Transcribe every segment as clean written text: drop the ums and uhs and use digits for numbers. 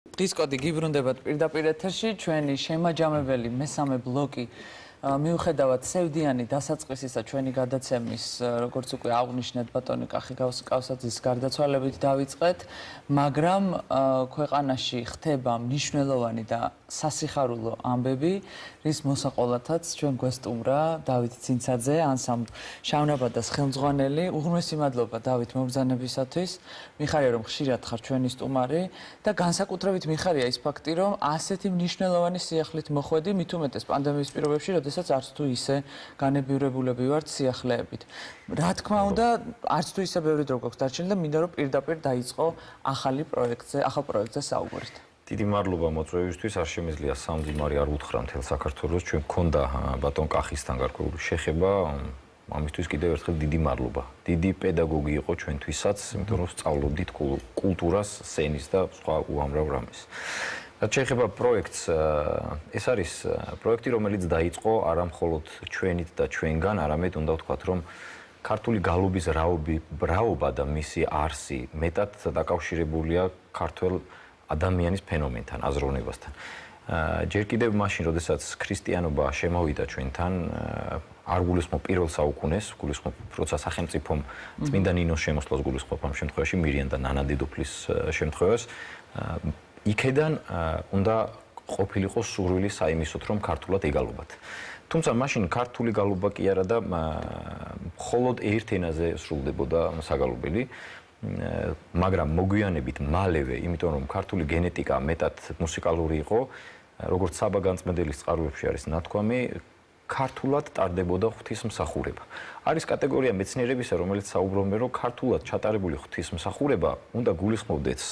დისკოდი გიბრუნდებათ პირდაპირ ეთერში ჩვენი შემაჯამებელი მესამე ბლოკი მიუხედავად სევდიანი დასაწყისისა ჩვენი გადაცემის როგორც უკვე აღნიშნეთ ბატონი კახიკავსაძის გარდაცვალებით დავიწყეთ მაგრამ ქვეყანაში ხდება მნიშვნელოვანი და სასიხარულო ამბები რის მოსაყოლათაც ჩვენ გვესტუმრა დავით ცინცაძე ანსამბლ შავნაბადას ხელმძღვანელი უღრმესი მადლობა დავით მობრძანებისათვის მიხარია რომ ხშირად ხარ ჩვენი სტუმარი და განსაკუთრებით მიხარია ის ფაქტი რომ ასეთი მნიშვნელოვანი სიახლით მოხვედი მით უმეტეს პანდემიის პირობებში როდესაც არც თუ ისე განებივრებულები ვართ სიახლეებით. რა თქმა უნდა, არც თუ ისე ბევრი დრო გვაქვს დარჩენილი და მინდა რომ პირდაპირ დაიწყო ახალ პროექტზე საუბარით. დიდი მადლობა მოწვევისთვის, არ შემიძლია სამძიმარი არ უთხრა მთელ საქართველოს, ჩვენ გქონდა ბატონ კახისთან გარკვეული შეხება, ამისთვის კიდევ ერთხელ დიდი მადლობა. დიდი პედაგოგი იყო ჩვენთვისაც, იმიტომ რომ სწავლობდით კულტურას, სცენის და სხვა უამრავ რამეს. რაც შეეხება პროექტს, ეს არის პროექტი, რომელიც დაიწყო არა მხოლოდ ჩვენით და ჩვენგან, არამედ უნდა ვთქვათ, რომ ქართული გალობის რაობა და მისი არსი მეტად დაკავშირებულია ქართველ ადამიანის ფენომენთან, აზროვნებასთან. ჯერ კიდევ მაშინ, როდესაც ქრისტიანობა შემოვიდა ჩვენთან, არ გულისხმობ პირველ საუკუნეს, გულისხმობ როცა სახელმწიფომ წმინდა ნინოს შემოსვლას გულისხმობ ამ შემთხვევაში მირიან და ნანა დედოფლის შემთხვევას, იქედან უნდა ყოფილიყო სურვილი საიმისოთ, რომ ქართულად ეგალობათ. თუმცა მაშინ ქართული გალობა კი არა და მხოლოდ ერთ ენაზე სრულდებოდა საგალობელი, მაგრამ მოგვიანებით მალევე, იმიტომ რომ ქართული გენეტიკა მეტად მუსიკალური იყო, როგორც საბა განწმენდელის წყაროებში არის ნათქვამი, ქართულად ტარდებოდა ღვთისმსახურება. არის კატეგორია მეცნიერებისა, რომელიც საუბრობენ, რომ ქართულად ჩატარებული ღვთისმსახურება უნდა გულისხმობდეს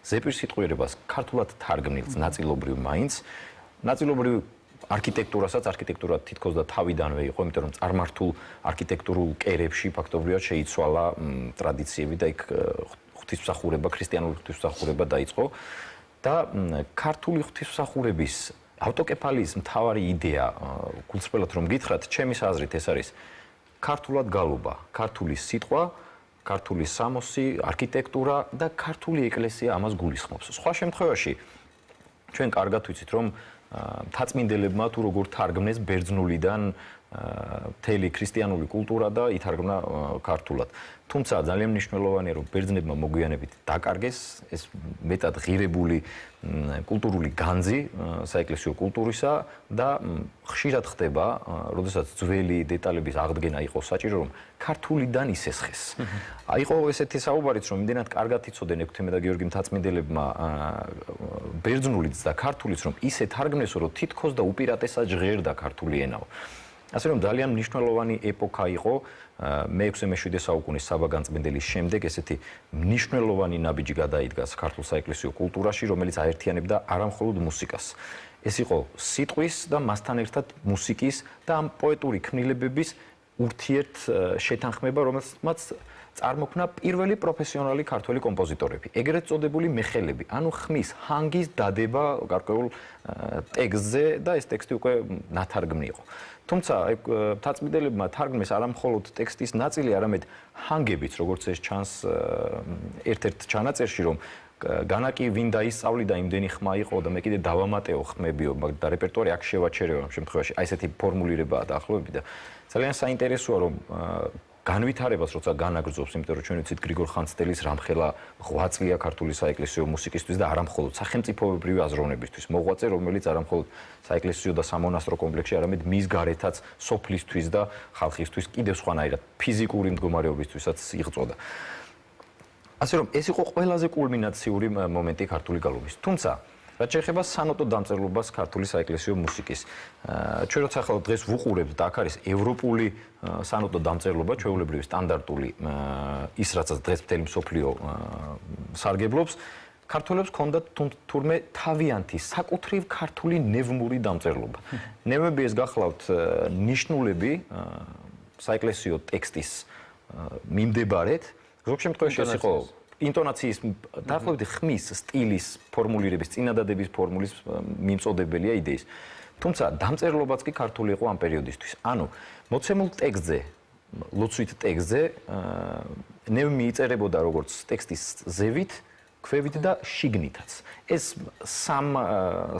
ზეპირსიტყვიერებას ქართულად თარგმნილს ნაწილობრივ მაინც, ნაწილობრივ არქიტექტურა თითქოს და თავიდანვე იყო, იმიტომ რომ წარმართულ არქიტექტურულ კერებში ფაქტობრივად შეიცვალა ტრადიციები და იქ ღვთისმსახურება, ქრისტიანული ღვთისმსახურება დაიწყო და ქართული ღვთისმსახურების ავტოკეფალიის მთავარი იდეა, გულწრფელად რომ გითხრათ, ჩემის აზრით ეს არის ქართულად გალობა, ქართული სიტყვა, ქართული სამოსი, არქიტექტურა და ქართული ეკლესია ამას გულისხმობს. სხვა შემთხვევაში ჩვენ კარგად ვიცით, რომ მთაწმინდებლებმა თუ როგორ თარგმნეს ბერძნულიდან მთელი ქრისტიანული კულტურა და ითარგმნა ქართულად. თუმცა ძალიან მნიშვნელოვანია, რომ ბერძნებმა მოგვიანებით დაკარგეს ეს მეტად ღირებული კულტურული განძი საეკლესიო კულტურისა და ხშირად ხდება, როდესაც ძველი დეტალების აღდგენა იყო საჭირო, რომ ქართულიდან ისესხეს. იყო ესეთი საუბარიც, რომ იმდენად კარგად იცოდნენ ექვთიმე და გიორგი მთაწმინდებლებმა ბერძნულიც და ქართულიც, რომ ისე თარგმნესო, რომ თითქოს და უპირატესად ჟღერდა ქართული ენაო. ასე რომ ძალიან მნიშვნელოვანი ეპოქა იყო მე-6-მე-7 საუკუნის საბა განწმენდელის შემდეგ ესეთი მნიშვნელოვანი ნაბიჯი გადაიდგა ქართულ საეკლესიო კულტურაში, რომელიც აერთიანებდა არა მხოლოდ მუსიკას. ეს იყო სიტყვის და მასთან ერთად მუსიკის და ამ პოეტური ქმნილებების ურთიერთ შეთანხმება, რომელსაც წარმოქმნა პირველი პროფესიონალი ქართველი კომპოზიტორები, ეგრეთ წოდებული მეხელები, ანუ ხმის ჰანგის დადება გარკვეულ ტექსტზე და ეს ტექსტი უკვე ნათარგმნი იყო. თუმცა მთაწმინდებლებმა თარგმნეს არა მხოლოდ ტექსტის ნაწილი, არამედ ჰანგებიც, როგორც ეს ჩანს ერთ-ერთ ჩანაწერში, რომ განაკი ვინ დაისწავლიდა იმდენი ხმა იყო და მე კიდე დავამატეო ხმებიო და რეპერტუარი აქ შევაჩერეო ამ შემთხვევაში. აი ესეთი ფორმულირებაა დაახლოებით და ძალიან საინტერესოა, რომ განვითარებას როცა განაგრძობს, იმიტომ რომ ჩვენ ვიცით გრიგორ ხანძთელის რამხელა ღვაწლია ქართული საეკლესიო მუსიკისთვის და არა მხოლოდ სახელმწიფოებრივი აზროვნებისთვის. მოღვაწე, რომელიც არა მხოლოდ საეკლესიო და სამონასტრო კომპლექსში, არამედ მის გარეთაც სოფლისთვის და ხალხისთვის კიდევ სხვანაირად ფიზიკური მდგომარეობისთვისაც იღვწოდა. ასე რომ ეს იყო ყველაზე კულმინაციური მომენტი ქართული გალობის. თუმცა რაც შეეხება სანოტო დამწერლობას ქართული საეკლესიო მუსიკის. ჩვენ როცა ახლა დღეს ვუყურებთ და აქ არის ევროპული სანოტო დამწერლობა, ჩვეულებრივი სტანდარტული ის რაც დღეს მთელი მსოფლიო სარგებლობს, ქართველებს ჰქონდათ თურმე თავიანთი საკუთრივ ქართული ნევნური დამწერლობა. ნევნები ეს გახლავთ ნიშნულები საეკლესიო ტექსტის მიმდებარედ, ზოგ შემთხვევაში ეს იყო ინტონაციის დაახლოებით ხმის სტილის ფორმულირების, წინადადების ფორმულის მიმწოდებელია იდეის. თუმცა დამწერლობაც კი ქართული იყო ამ პერიოდისთვის. ანუ მოცემულ ტექსტზე, ლოცვით ტექსტზე ნევნი იწერებოდა როგორც ტექსტის ზევით, ქვევით და შიგნითაც. ეს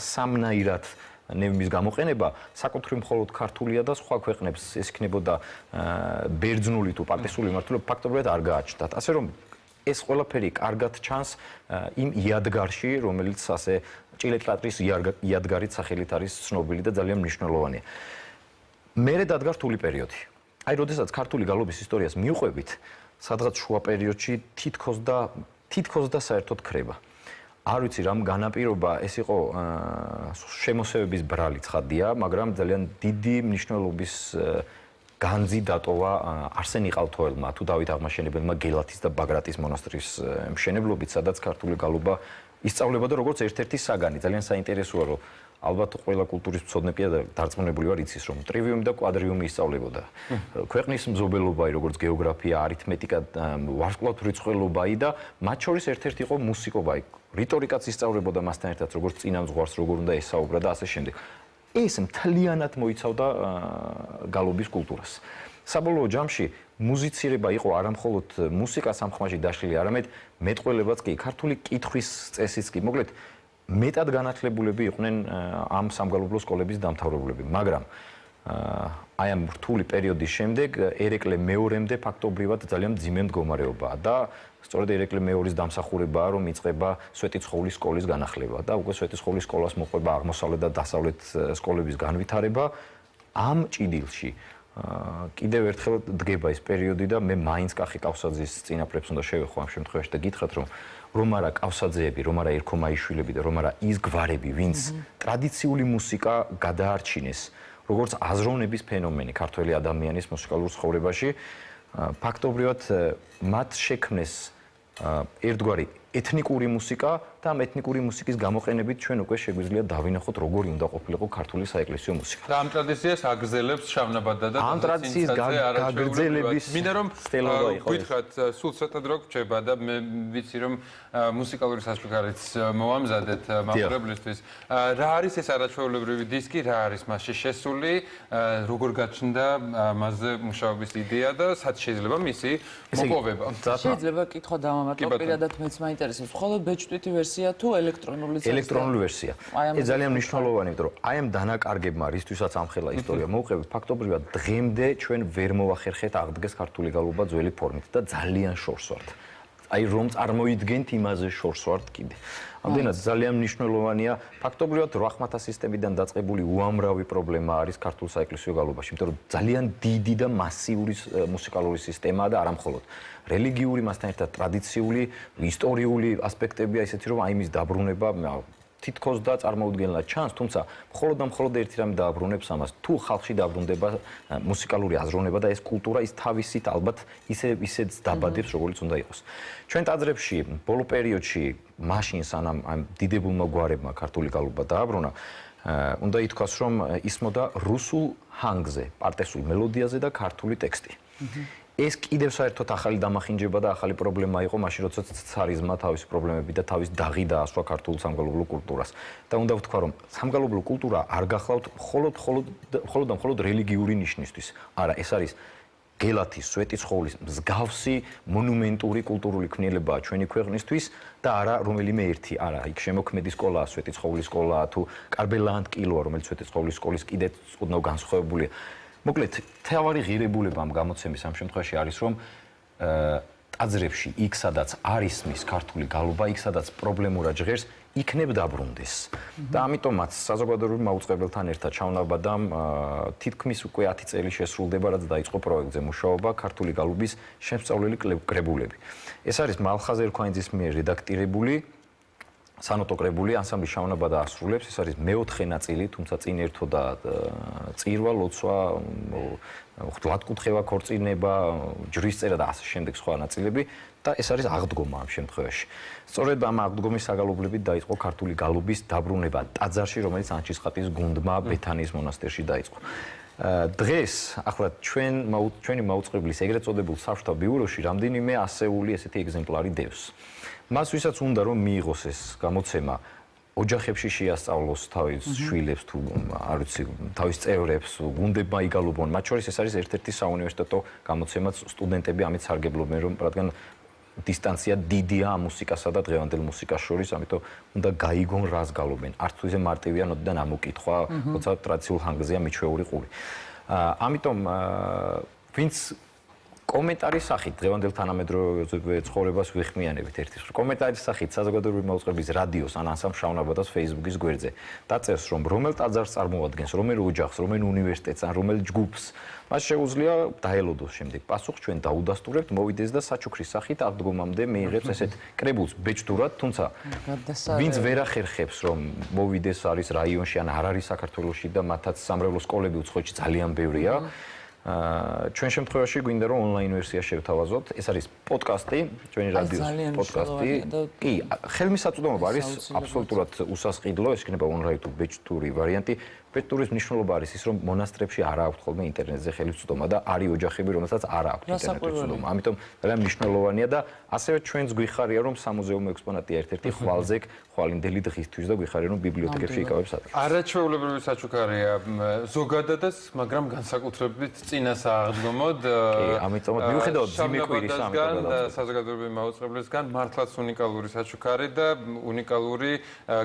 სამნაირად ნევის გამოყენება საკუთრივ მხოლოდ ქართულია და სხვა ქვეყნებს ეს იქნებოდა ბერძნული თუ პარტიზული მმართველობა ფაქტობრივად არ გააჩნდათ. ასე რომ ეს ყველაფერი კარგად ჩანს იმ იადგარში, რომელიც ასე ჭილეტლატრის იადგარით სახელით არის ცნობილი და ძალიან მნიშვნელოვანია. მერე დადგა რთული პერიოდი. აი, როდესაც ქართული გალობის ისტორიას მიუყვებით, სადღაც შუა პერიოდში თითქოს და საერთოდ ქრება. არ ვიცი რამ განაპირობა ეს იყო შემოსევების ბრალი ცხადია, მაგრამ ძალიან დიდი მნიშვნელობის განძი დატოვა არსენ იყალთოელმა თუ დავით აღმაშენებელმა გელათის და ბაგრატის მონასტრის მშენებლობით, სადაც ქართული გალობა ისწავლებოდა როგორც ერთ-ერთი საგანი. ძალიან საინტერესოა, რომ ალბათ ყველა კულტურის მცოდნე და დარწმუნებული ვარ იცის, რომ ტრივიუმი და კვადრიუმი ისწავლებოდა. ქვეყნის მზობელობაი, როგორც გეოგრაფია, არითმეტიკა, ვარსკვლავთური წყვილობაი და მათ შორის ერთ-ერთი იყო მუსიკობაი. რიტორიკაც ისწავლებოდა მასთან ერთად, როგორც წინამძღვარს, როგორ უნდა ესაუბრა და ასე შემდეგ. ეს მთლიანად მოიცავდა გალობის კულტურას. საბოლოო ჯამში მუსიცირება იყო არა მხოლოდ მუსიკა სამხმაში დაშლილი, არამედ მეტყველებაც კი, ქართული კითხვის წესიც კი. მოკლედ მეტად განათლებულები იყვნენ ამ სამგალობლო სკოლების დამთავრებულები, მაგრამ აი ამ რთული პერიოდის შემდეგ ერეკლე მეორემდე ფაქტობრივად ძალიან მძიმე მდგომარეობაა და სწორედ ერეკლე მეორის დამსახურებაა, რომ იწყება სვეტიცხოვლის სკოლის განახლება და უკვე სვეტიცხოვლის სკოლას მოყვება აღმოსავლეთ და დასავლეთ სკოლების განვითარება. ამ ჭიდილში კიდევ ერთხელ დგება ეს პერიოდი და მე მაინც კახი კავსაძის წინაპრებს უნდა შევეხო ამ შემთხვევაში და გითხრათ, რომ არა კავსაძეები, რომ არა ერქომაიშვილები და რომ არა ის გვარები, ვინც ტრადიციული მუსიკა გადაარჩინეს, როგორც აზროვნების ფენომენი ქართველი ადამიანის მუსიკალურ ცხოვრებაში, ფაქტობრივად მათ შექმნეს ერთგვარი ეთნიკური მუსიკა და ამ ეთნიკური მუსიკის გამოყენებით ჩვენ უკვე შეგვიძლია დავინახოთ როგორი უნდა ყოფილიყო ქართული საეკლესიო მუსიკა. და ამ ტრადიციას აგრძელებს შავნაბადა და ამ ტრადიციის გაგრძელების მინდა რომ სტელობა იყო. გითხრათ სულ ცოტა დრო გრჩება და მე ვიცი რომ მუსიკალური სასუქარიც მოვამზადეთ მაყურებლისთვის. რა არის ეს არაჩვეულებრივი დისკი, რა არის მასში შესული, როგორ გაჩნდა მასზე მუშაობის იდეა და სად შეიძლება მისი მოპოვება? შეიძლება კითხვა დავამატო, პირადად მეც მაინტერესებს. მხოლოდ ბეჭდვითი ვერსია თუ ელექტრონული ვერსია? ელექტრონული ვერსია. ეს ძალიან მნიშვნელოვანი, იმიტომ რომ აი ამ დანაკარგებმა, რისთვისაც ამხელა ისტორია მოვყევით, ფაქტობრივად დღემდე ჩვენ ვერ მოვახერხეთ აღდგეს ქართული გალობა ძველი ფორმით და ძალიან შორს ვართ. აი რომ წარმოიდგენთ იმაზე შორს ვართ კიდე. ამდენად ძალიან მნიშვნელოვანია, ფაქტობრივად 800 სისტემიდან დაწყებული უამრავი პრობლემა არის ქართულ საეკლესიო გალობაში, იმიტომ რომ ძალიან დიდი და მასიური მუსიკალური სისტემაა და არა მხოლოდ რელიგიური, მასთან ერთად ტრადიციული, ისტორიული ასპექტებია ისეთი, რომ აი მის დაბრუნება თითქოს და წარმოუდგენლად ჩანს, თუმცა მხოლოდ და მხოლოდ ერთი რამ დააბრუნებს ამას. თუ ხალხში დაბრუნდება მუსიკალური აზროვნება და ეს კულტურა ის თავისით ალბათ ისეც დაბადებს, როგორც უნდა იყოს. ჩვენ ტაძრებში ბოლო პერიოდში მაშინ სანამ ამ დიდებულმა გვარებმა ქართული გალობა დააბრუნა, უნდა ითქვას, რომ ისმოდა რუსულ ჰანგზე, პარტესულ მელოდიაზე და ქართული ტექსტი. ეს კიდევ საერთოდ ახალი დამახინჯება და ახალი პრობლემა იყო მაშინ, როდესაც ცარიზმმა თავისი პრობლემები და თავის დაღი დაასვა ქართულ სამგალობლო კულტურას. და უნდა ვთქვა, რომ სამგალობლო კულტურა არ გახლავთ მხოლოდ რელიგიური ნიშნისთვის. არა, ეს არის გელათის, სვეტიცხოვლის მსგავსი მონუმენტური კულტურული ქმნილებაა ჩვენი ქვეყნისთვის და არა რომელიმე ერთი. არა, იქ შემოქმედი სკოლაა, სვეტიცხოვლის სკოლაა თუ კარბელაანტკილოა, რომელიც სვეტიცხოვლის სკოლის კიდე უდნავ განსხვავებულია. მოკლედ, თავარი ღირებულება ამ გამოცემის ამ შემთხვევაში არის, რომ ტაძრებში, იქ სადაც არის მის ქართული გალობა, იქ სადაც პრობლემურად ჟღერს, იქნებ დაბრუნდეს. და ამიტომაც საზოგადოებრივ მაუწყებელთან ერთად ჩავნაბადამ თითქმის უკვე 10 წელი შესრულდება, რაც დაიწყო პროექტზე მუშაობა ქართული გალობის შემსწავლელი კრებულები. ეს არის მალხაზ ერქვანიძის მიერ რედაქტირებული სანოტო კრებული ანსამბლი შავნაბადა ასრულებს. ეს არის მეოთხე ნაწილი, თუმცა წინ ერთოდა წირვა, ლოცვა, ღვთლათკუთხევა, ქორწინება, ჯვრისწერა და ასე შემდეგ სხვა ნაწილები და ეს არის აღდგომა ამ შემთხვევაში. სწორედ ამ აღდგომის საგალობლებით დაიწყო ქართული გალობის დაბრუნება ტაძარში, რომელიც ანჩისხატის გუნდმა ბეთანიის მონასტერში დაიწყო. დღეს ახლა ჩვენი მაუწყებლის ეგრეთ წოდებულ საბჭოთა ბიუროში რამდენიმე ასეული ესეთი ეგზემპლარი დევს. მას ვისაც უნდა რომ მიიღოს ეს გამოცემა, ოჯახებში შეასწავლოს თავის შვილებს თუ არ ვიცი, თავის წევრებს, გუნდებმა იგალობონ. მათ შორის ეს არის ერთ-ერთი საუნივერსიტეტო გამოცემაც, სტუდენტები ამით სარგებლობენ, რომ რადგან დისტანცია დიდია ამ მუსიკასა და დღევანდელ მუსიკას შორის, ამიტომ უნდა გაიგონ რას გალობენ. არც თუ ისე მარტივია ნოდიდან ამოკითხვა, როცა ტრადიციულ ჰანგზეა მიჩვეული ყური. ამიტომ ვინც კომენტარის სახით დღევანდელ თანამედროვე ცხოვრებას ვიხმიანებით ერთის. კომენტარის სახით საზოგადოებრივი მაუწყებლობის რადიოს ან ანსამბლ შავნაბადას Facebook-ის გვერდზე დაწერს, რომ რომელ ტაძარს წარმოადგენს, რომელ ოჯახს, რომელ უნივერსიტეტს ან რომელ ჯგუფს, მას შეუძლია დაელოდოს შემდეგ. პასუხს ჩვენ დაუდასტურებთ, მოვიდეს და საჩუქრის სახით აღდგომამდე მიიღებს ესეთ კრებულს ბეჭდურად, თუმცა ვინც ვერ ახერხებს, რომ მოვიდეს არის რაიონში ან არ არის საქართველოში და მათაც სამრევლო სკოლები უცხოეთში ძალიან ბევრია. ჩვენ შემთხვევაში გვინდა რომ ონლაინ ვერსია შევთავაზოთ. ეს არის პოდკასტი, ჩვენი რადიოს პოდკასტი. კი, ხელმისაწვდომობა არის აბსოლუტურად უსასყიდლო, ეს იქნება ონლაინ თუ ბეჭდური ვარიანტი. ბეჭდურის მნიშვნელობა არის ის, რომ მონასტრებში არ აქვთ ხოლმე ინტერნეტზე ხელისწვდომა და არის ოჯახები, რომელსაც არ აქვთ ინტერნეტზე ხელისწვდომა. ამიტომ ძალიან მნიშვნელოვანია და ასევე ჩვენს გვიხარია, რომ სამუზეუმო ექსპონატია ერთ-ერთი ხვალზეგ, ხვალინდელი დღისთვის და გვიხარია, რომ ბიბლიოთეკებში იკავებს ადგილს. არაჩვეულებრივი საჩუქარია ზოგადადაც, მაგრამ განსაკუთრებით წინას აღდგომოდ. კი, ამიტომ მიუხედავად ძიმეკვირის და საზოგადოებრივი მაუწყებლისგან მართლაც უნიკალური საჩუქარი და უნიკალური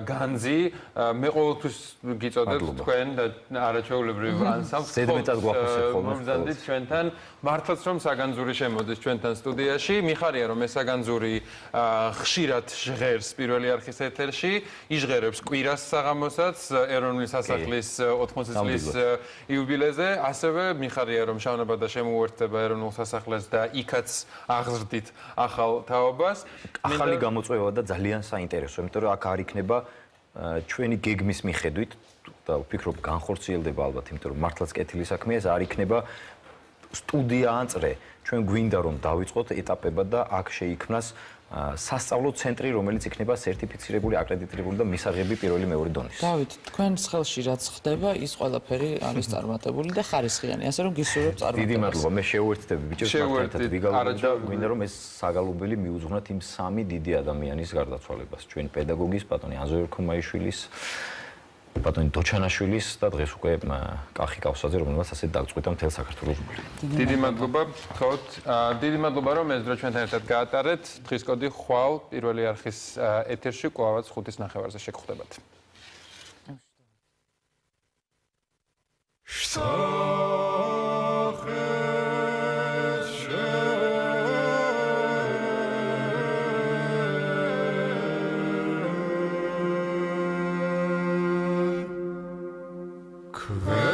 განძი. მე ყოველთვის გიწოდებ თქვენ და არაჩვეულებრივ ანსამბლს ზედმეტად გვახოსებ ხოლმე მომზადდით ჩვენთან მართლაც რომ საგანძური შემოდის ჩვენთან სტუდიაში მიხარია რომ ეს საგანძური ხშირად ჟღერს პირველი არხის ეთერში იჟღერებს კვირას საღამოსაც ეროვნული სასახლის 80 წლის იუბილეზე ასევე მიხარია რომ შავნაბადა შემოუერთდება ეროვნულ სასახლეს და იქაც აღზრდით ახალ თაობას ახალი გამოწვევა და ძალიან საინტერესო იმიტომ რომ აქ არ იქნება ჩვენი გეგმის მიხედვით და ვფიქრობ განხორციელდება ალბათ, იმიტომ რომ მართლაც კეთილი საქმეა, ეს არ იქნება სტუდია ან წრე. ჩვენ გვინდა რომ დავიწყოთ ეტაპებად და აქ შეიქმნას სასწავლო ცენტრი, რომელიც იქნება სერტიფიცირებული, აკრედიტირებული და მისაღები პირველი მეორე დონის. დავით, თქვენს ხელში რაც ხდება, ის ყველაფერი არის წარმატებული და ხარისხიანი, ასე რომ გისურვებთ წარმატებას. დიდი მადლობა, მე შევუერთდები ბიჭებს მართლაც ვიგალობთ და გვინდა რომ ეს საგალობელი მიუძღვნათ იმ სამი დიდი ადამიანის გარდაცვალებას. ჩვენ პედაგოგის, ბატონი აზო ერქომაიშვილის ბატონი დოჩანაშვილის და დღეს უკვე კახი კავსაძე, რომელმაც ასე დაგწყვიტა მთელ საქართველოს გული. დიდი მადლობა, ხოთ. დიდი მადლობა, რომ ეს დრო ჩვენთან ერთად გაატარეთ. დღის კოდი ხვალ პირველი არხის ეთერში კვლავაც 5:30-ზე შეგხვდებათ. Could